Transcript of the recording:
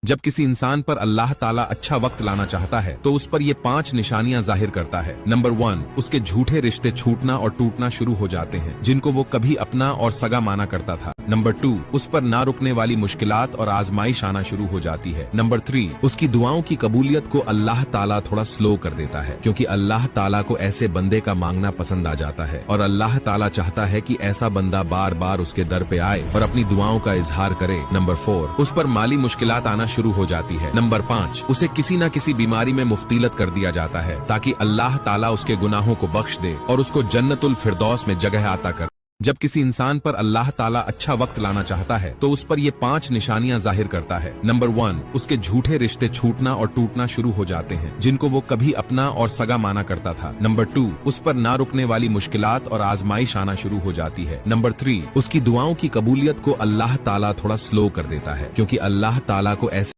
जब किसी इंसान पर अल्लाह ताला अच्छा वक्त लाना चाहता है तो उस पर ये 5 निशानियां जाहिर करता है। नंबर 1, उसके झूठे रिश्ते छूटना और टूटना शुरू हो जाते हैं जिनको वो कभी अपना और सगा माना करता था। नंबर 2, उस पर ना रुकने वाली मुश्किलात और आजमाइश आना शुरू हो जाती है। नंबर 3, उसकी दुआओं की कबूलियत को अल्लाह ताला थोड़ा स्लो कर देता है क्योंकि अल्लाह ताला को ऐसे बंदे का मांगना पसंद आ जाता है और अल्लाह ताला चाहता है कि ऐसा बंदा बार बार उसके दर पे आए और अपनी दुआओं का इजहार करे। नंबर 4, उस पर माली मुश्किलात आना शुरू हो जाती है। नंबर 5, उसे किसी न किसी बीमारी में मुफ्तीलत कर दिया जाता है ताकि अल्लाह ताला उसके गुनाहों को बख्श दे और उसको जन्नतुल फिरदौस में जगह आता कर। जब किसी इंसान पर अल्लाह ताला अच्छा वक्त लाना चाहता है तो उस पर ये 5 निशानियां जाहिर करता है। नंबर 1, उसके झूठे रिश्ते छूटना और टूटना शुरू हो जाते हैं जिनको वो कभी अपना और सगा माना करता था। नंबर 2, उस पर ना रुकने वाली मुश्किलात और आजमाइश आना शुरू हो जाती है। नंबर 3, उसकी दुआओं की कबूलियत को अल्लाह ताला थोड़ा स्लो कर देता है क्योंकि अल्लाह ताला को ऐसे